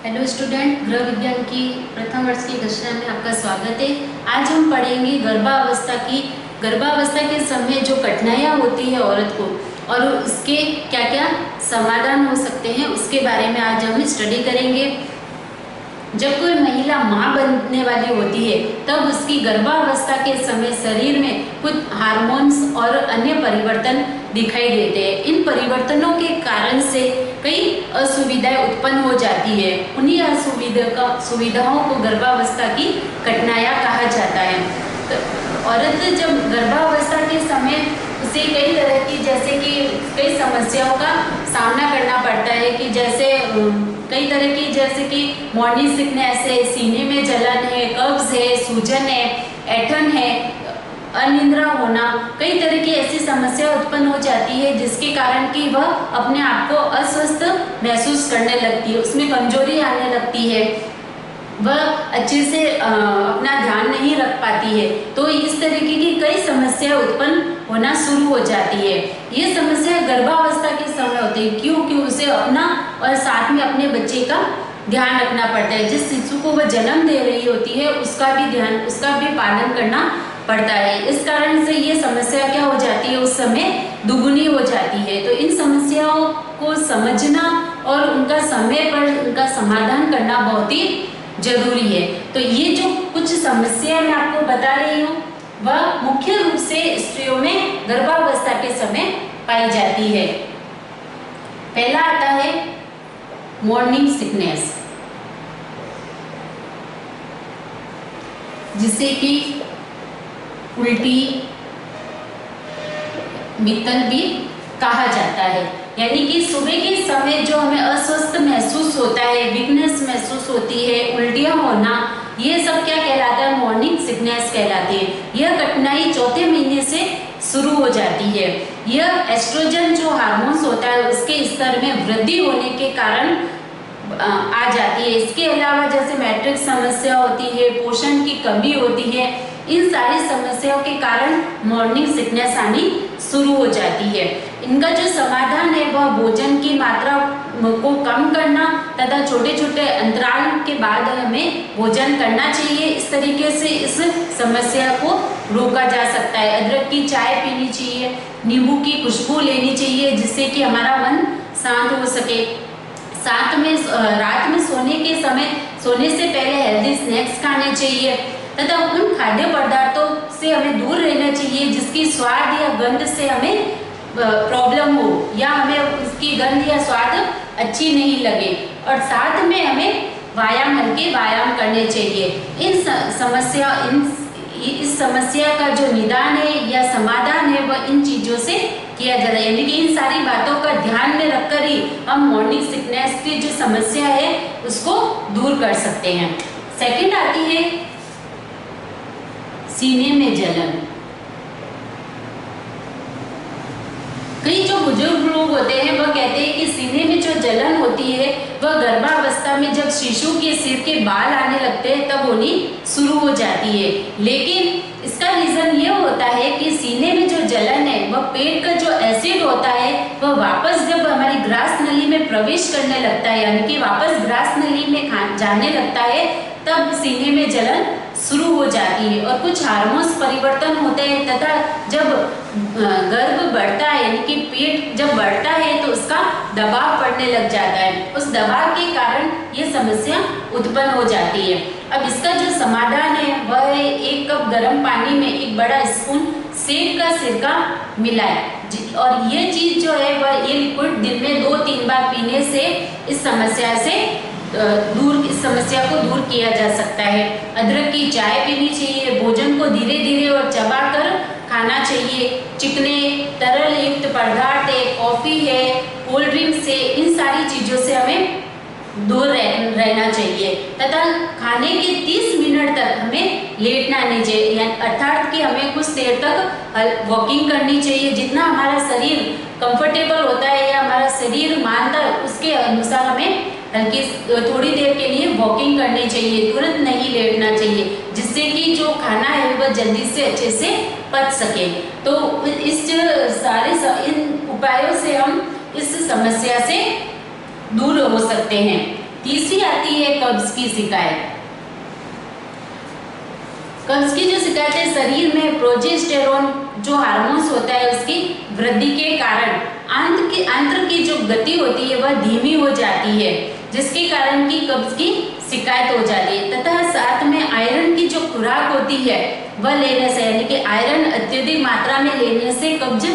Hello student, गृह विज्ञान की प्रथम वर्ष की कक्षा में आपका स्वागत है। आज हम पढ़ेंगे गर्भावस्था के समय जो कठिनाइयाँ होती है औरत को और उसके क्या क्या समाधान हो सकते हैं उसके बारे में आज हम स्टडी करेंगे। जब कोई महिला माँ बनने वाली होती है तब उसकी गर्भावस्था के समय शरीर में कुछ हार्मोन्स और अन्य परिवर्तन दिखाई देते हैं। इन परिवर्तनों के कारण से कई असुविधाएं उत्पन्न हो जाती है। उन्हीं सुविधाओं को गर्भावस्था की कठिनाइयाँ कहा जाता है। तो औरत जब गर्भावस्था के समय उसे कई तरह की जैसे कि कई समस्याओं का सामना करना पड़ता है कि जैसे कई तरह की जैसे कि मॉर्निंग सिकनेस है, सीने में जलन है, कब्ज है, सूजन है, ऐंठन है, अनिद्रा होना, कई तरह की ऐसी समस्या उत्पन्न हो जाती है जिसके कारण कि वह अपने आप को अस्वस्थ महसूस करने लगती है, उसमें कमजोरी आने लगती है, वह अच्छे से अपना ध्यान नहीं रख पाती है। तो इस तरीके की कई समस्याएं उत्पन्न होना शुरू हो जाती है। ये समस्या गर्भावस्था के समय होती है क्योंकि उसे अपना और साथ में अपने बच्चे का ध्यान रखना पड़ता है। जिस शिशु को वह जन्म दे रही होती है उसका भी पालन करना पड़ता है। इस कारण से ये समस्या क्या हो जाती है, उस समय दुगुनी हो जाती है। तो इन समस्याओं को समझना और उनका समय पर उनका समाधान करना बहुत ही जरूरी है। तो ये जो कुछ समस्या मैं आपको बता रही हूँ वह मुख्य रूप से स्त्रियों में गर्भावस्था के समय पाई जाती है। पहला आता है मॉर्निंग सिकनेस, जिसे कि उल्टी मित्तल भी कहा जाता है। यानी कि सुबह के समय जो हमें अस्वस्थ महसूस होता है, वीकनेस महसूस होती है, उल्टियां होना, ये सब क्या कहलाता है, मॉर्निंग सिकनेस कहलाती है। यह कठिनाई चौथे महीने से शुरू हो जाती है। यह एस्ट्रोजन जो हार्मोन्स होता है उसके स्तर में वृद्धि होने के कारण आ जाती है। इसके अलावा जैसे मैट्रिक्स समस्या होती है, पोषण की कमी होती है, इन सारी समस्याओं के कारण मॉर्निंग सिकनेस आनी शुरू हो जाती है। इनका जो समाधान है वह भोजन की मात्रा को कम करना तथा छोटे छोटे अंतराल के बाद हमें भोजन करना चाहिए। इस तरीके से इस समस्या को रोका जा सकता है। अदरक की चाय पीनी चाहिए, नींबू की खुशबू लेनी चाहिए जिससे कि हमारा मन शांत हो सके। साथ में रात में सोने से पहले हेल्दी स्नैक्स खाने चाहिए तथा उन खाद्य पदार्थों से हमें दूर रहना चाहिए जिसकी स्वाद या गंध से हमें प्रॉब्लम हो या हमें उसकी गंध या स्वाद अच्छी नहीं लगे। और साथ में हमें हल्के व्यायाम करने चाहिए। इस समस्या का जो निदान है या समाधान है वह इन चीजों से किया जाता है। यानी कि इन सारी बातों का ध्यान में रखकर ही हम मॉर्निंग सिकनेस की जो समस्या है उसको दूर कर सकते हैं। सेकंड आती है सीने में जलन। कई जो बुजुर्ग लोग होते हैं वह कहते हैं कि सीने में जो जलन होती है वह गर्भावस्था में जब शिशु के सिर के बाल आने लगते हैं तब होनी शुरू हो जाती है। लेकिन इसका रीजन ये होता है कि सीने में जो जलन है वह पेट का जो एसिड होता है वह वापस जब हमारी ग्रास नली में प्रवेश करने लगता है, यानी कि वापस ग्रास नली में जाने लगता है, तब सीने में जलन शुरू हो जाती है। और कुछ हार्मोन्स परिवर्तन होते हैं तथा जब गर्भ बढ़ता है यानी कि पेट जब बढ़ता है तो उसका दबाव पड़ने लग जाता है। उस दबाव के कारण ये समस्या उत्पन्न हो जाती है। अब इसका जो समाधान है वह है 1 कप गर्म पानी में 1 बड़ा स्पून सेब का सिरका मिलाएं। और ये चीज जो है वह ये लिक्विड दिन में 2-3 बार पीने से इस समस्या को दूर किया जा सकता है। अदरक की चाय पीनी चाहिए, भोजन को धीरे धीरे और चबाकर खाना चाहिए। चिकने तरल युक्त पदार्थ है, कॉफी है, कोल्ड ड्रिंक्स है, इन सारी चीजों से हमें दूर रहना चाहिए तथा खाने के 30 मिनट तक हमें लेटना नहीं चाहिए, अर्थात कि हमें कुछ देर तक वॉकिंग करनी चाहिए। जितना हमारा शरीर कंफर्टेबल होता है या हमारा शरीर मानता है उसके अनुसार हमें हल्की थोड़ी देर के लिए वॉकिंग करनी चाहिए, तुरंत नहीं लेटना चाहिए, जिससे कि जो खाना है वह जल्दी से अच्छे से पच सके। तो इन उपायों से हम इस समस्या से दूर हो सकते हैं। तीसरी आती है कब्ज की शिकायत। कब्ज की जो शिकायत है, शरीर में प्रोजेस्टेरोन जो हार्मोन्स होता है उसकी वृद्धि के कारण आंत्र की जो गति होती है वह धीमी हो जाती है, जिसके कारण की कब्ज की शिकायत हो जाती है। तथा साथ में आयरन की जो खुराक होती है वह लेने से, यानी कि आयरन अत्यधिक मात्रा में लेने से कब्ज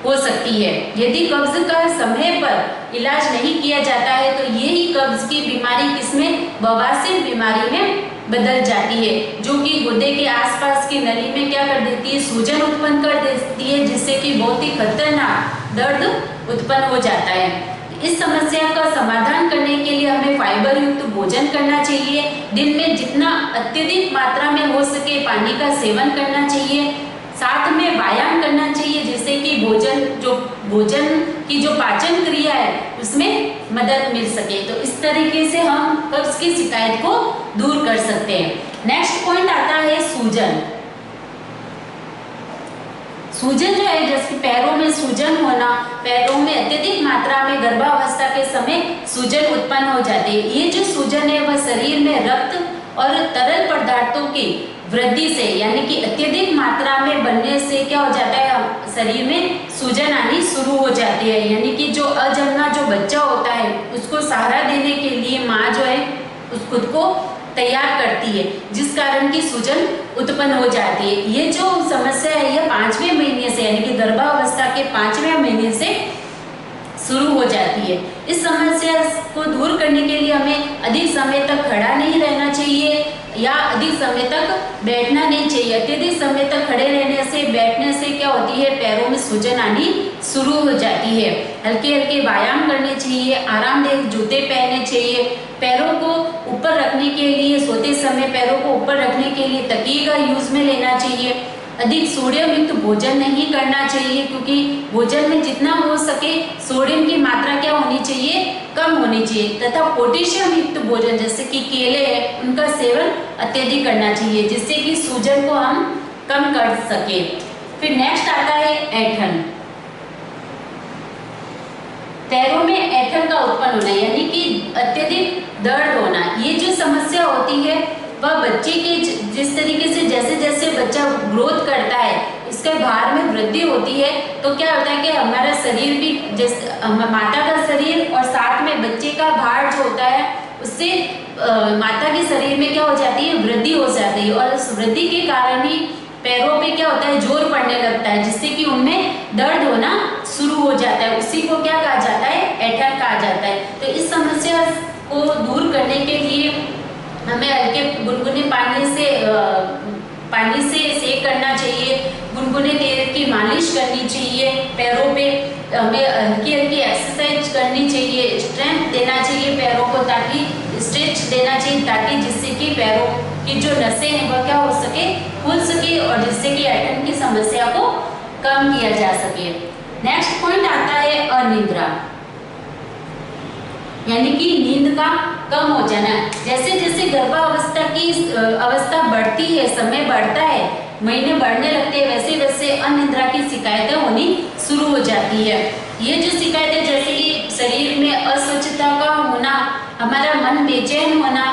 हो सकती है। यदि कब्ज का समय पर इलाज नहीं किया जाता है तो यही कब्ज की बीमारी किसमें, बवासीर बीमारी में बदल जाती है, जो कि गुर्दे के आसपास की नली में क्या कर देती है, सूजन उत्पन्न कर देती है, जिससे कि बहुत ही खतरनाक दर्द उत्पन्न हो जाता है। इस समस्या का समाधान करने के लिए हमें फाइबर युक्त भोजन करना चाहिए। दिन में जितना अत्यधिक मात्रा में हो सके पानी का सेवन करना चाहिए। साथ में व्यायाम करना चाहिए, जिससे कि भोजन की जो पाचन क्रिया है उसमें मदद मिल सके। तो इस तरीके से हम कब्ज की शिकायत को दूर कर सकते हैं। नेक्स्ट पॉइंट आता है सूजन। सूजन जो है, जैसे पैरों में सूजन होना, पैरों में अत्यधिक मात्रा में गर्भावस्था के समय सूजन उत्पन्न हो जाती है। ये जो सूजन है वह शरीर में रक्त और तरल पदार्थों की वृद्धि से, यानी कि अत्यधिक मात्रा में बनने से क्या हो जाता है, शरीर में सूजन आनी शुरू हो जाती है। यानी कि जो अजन्मा जो बच्चा होता है उसको सहारा देने के लिए माँ जो है उस खुद को तैयार करती है, जिस कारण की सूजन उत्पन्न हो जाती है। ये जो समस्या है यह 5वें महीने से, यानी कि गर्भावस्था के 5वें महीने से शुरू हो जाती है। इस समस्या को दूर करने के लिए हमें अधिक समय तक खड़ा नहीं रहना चाहिए या अधिक समय तक बैठना नहीं चाहिए। अत्यधिक समय तक खड़े रहने से, बैठने से क्या होती है, पैरों में सूजन आनी शुरू हो जाती है। हल्के हल्के व्यायाम करने चाहिए, आरामदायक जूते पहनने चाहिए। पैरों को ऊपर रखने के लिए, सोते समय पैरों को ऊपर रखने के लिए तकिए का यूज में लेना चाहिए। अधिक सोडियम युक्त भोजन नहीं करना चाहिए, क्योंकि भोजन में जितना हो सके सोडियम की मात्रा क्या होनी चाहिए, कम होनी चाहिए। तथा पोटेशियम युक्त भोजन जैसे कि केले है उनका सेवन अत्यधिक करना चाहिए, जिससे कि सूजन को हम कम कर सके। फिर नेक्स्ट आता है ऐंठन। पैरों में ऐंठन का उत्पन्न होना, यानी कि अत्यधिक दर्द होना। ये जो समस्या होती है वह बच्चे के जिस तरीके से जैसे जैसे बच्चा ग्रोथ करता है इसके भार में वृद्धि होती है, तो क्या होता है कि हमारा शरीर भी, जैसे माता का शरीर और साथ में बच्चे का भार जो होता है उससे माता के शरीर में क्या हो जाती है, वृद्धि हो जाती है। और उस वृद्धि के कारण ही पैरों पे क्या होता है, जोर पड़ने लगता है, जिससे कि उनमें दर्द होना शुरू हो जाता है। उसी को क्या कहा जाता है, ऐंठन कहा जाता है। तो इस समस्या को दूर करने के लिए हमें हल्के गुनगुने पानी से सेक करना चाहिए, गुनगुने तेल की मालिश करनी चाहिए। पैरों पे हमें हल्की हल्की एक्सरसाइज करनी चाहिए, स्ट्रेंथ देना चाहिए पैरों को, ताकि स्ट्रेच देना चाहिए, ताकि जिससे कि पैरों की जो नसें हैं वह क्या हो सके, खुल सके, और जिससे कि ऐंठन की समस्या को कम किया जा सके। नेक्स्ट पॉइंट आता है अनिद्रा, यानी कि नींद का कम हो जाना। जैसे जैसे गर्भावस्था की अवस्था बढ़ती है, समय बढ़ता है, महीने बढ़ने लगते हैं, वैसे वैसे अनिद्रा की शिकायतें होनी शुरू हो जाती है। ये जो शिकायतें, जैसे कि शरीर में अस्वच्छता का होना, हमारा मन बेचैन होना,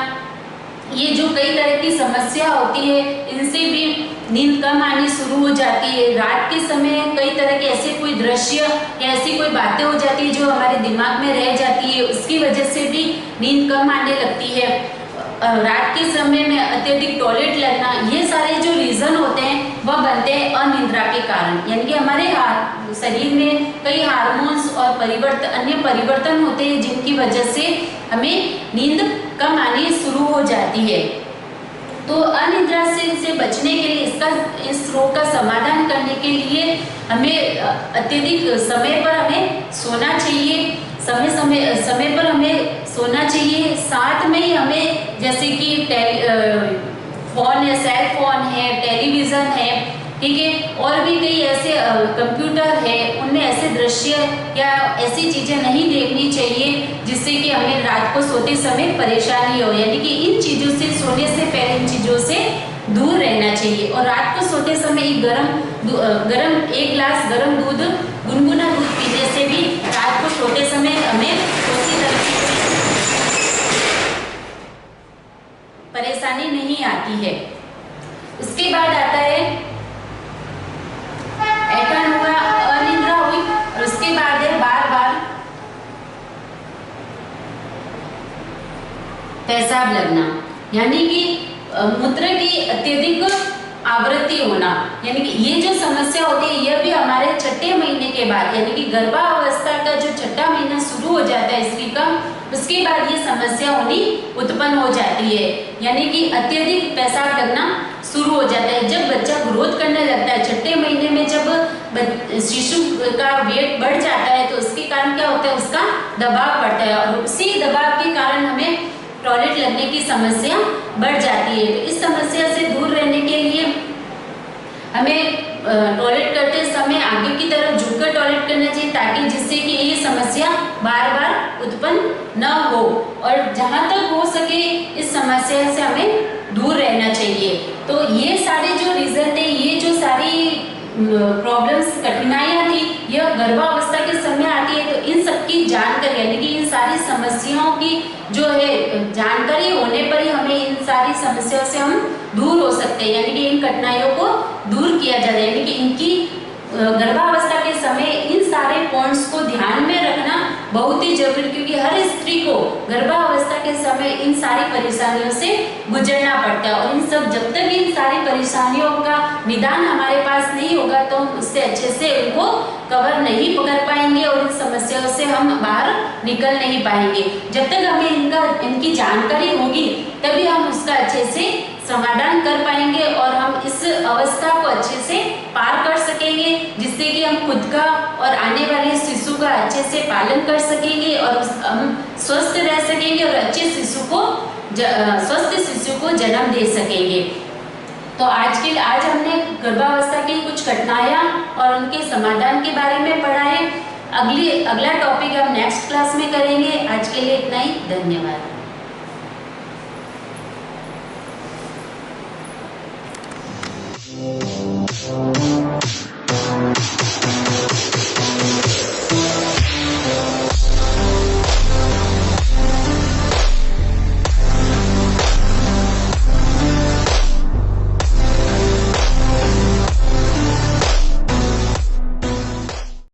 ये जो कई तरह की समस्या होती है, इनसे भी नींद कम आनी शुरू हो जाती है। रात के समय कई तरह के ऐसे कोई दृश्य या ऐसी कोई बातें हो जाती है जो हमारे दिमाग में रह जाती है, उसकी वजह से भी नींद कम आने लगती है। रात के समय में अत्यधिक टॉयलेट लगना, ये सारे जो रीजन होते हैं वह बनते हैं अनिद्रा के कारण। यानी कि हमारे शरीर में कई हार्मोन्स और अन्य परिवर्तन होते हैं, जिनकी वजह से हमें नींद कम आनी शुरू हो जाती है। तो अनिद्रा से बचने के लिए, इस रोग का समाधान करने के लिए हमें अत्यधिक समय पर हमें सोना चाहिए, समय पर हमें सोना चाहिए। साथ में ही हमें, जैसे कि फोन है, सेल फोन है, टेलीविज़न है, ठीक है, और भी कई ऐसे कंप्यूटर है, उनमें ऐसे दृश्य या ऐसी चीज़ें नहीं देखनी चाहिए जिससे कि हमें रात को सोते समय परेशानी हो। यानी कि इन चीज़ों से, सोने से पहले इन चीज़ों से दूर रहना चाहिए। और रात को सोते समय एक गिलास गर्म दूध, गुनगुना दूध पीने से भी रात को सोते समय हमें उसी तरह पेशाब लगना, यानी कि मूत्र की अत्यधिक आवृत्ति होना, यानी कि ये जो समस्या होती है यह भी हमारे छठे महीने के बाद, यानी कि गर्भावस्था का जो छठा महीना शुरू हो जाता है स्त्री का, उसके बाद ये समस्या होनी उत्पन्न हो जाती है, यानी कि अत्यधिक पेशाब लगना शुरू हो जाता है। जब बच्चा ग्रोथ करने लगता है, छठे महीने में जब शिशु का वेट बढ़ जाता है तो उसके कारण क्या होता है, उसका दबाव बढ़ता है और उसी दबाव के कारण हमें टॉयलेट लगने की समस्या बढ़ जाती है। तो इस समस्या से दूर रहने के लिए हमें टॉयलेट करते समय आगे की तरफ झुककर टॉयलेट करना चाहिए, ताकि जिससे कि ये समस्या बार बार उत्पन्न न हो, और जहाँ तक हो सके इस समस्या से हमें दूर रहना चाहिए। तो ये सारे जो रिजल्ट है, ये जो सारी प्रॉब्लम्स, कठिनाइयाँ थी, यह गर्भावस्था के समय आती है। तो इन सबकी जानकारी, यानी कि इन सारी समस्याओं की जो है जानकारी होने पर ही हमें इन सारी समस्याओं से हम दूर हो सकते हैं, यानी कि इन कठिनाइयों को दूर किया जाता है। यानी कि इनकी गर्भावस्था के समय इन सारे पॉइंट्स को ध्यान में रखना बहुत ही जरूरी, क्योंकि हर स्त्री को गर्भावस्था के समय इन सारी परेशानियों से गुजरना पड़ता है, और इन सब जब तक इन सारी परेशानियों का निदान हमारे पास नहीं होगा तो हम उससे अच्छे से उनको कवर नहीं कर पाएंगे और इन समस्याओं से हम बाहर निकल नहीं पाएंगे। जब तक हमें इनकी जानकारी होगी तभी हम उसका अच्छे से समाधान कर पाएंगे और हम इस अवस्था को अच्छे से पार कर सकेंगे, जिससे कि हम खुद का और आने वाले शिशु का अच्छे से पालन कर सकेंगे और हम स्वस्थ रह सकेंगे और अच्छे स्वस्थ शिशु को जन्म दे सकेंगे। तो आज हमने गर्भावस्था की कुछ घटनाएं और उनके समाधान के बारे में पढ़ा है। अगला टॉपिक हम नेक्स्ट क्लास में करेंगे। आज के लिए इतना ही, धन्यवाद। Thank you.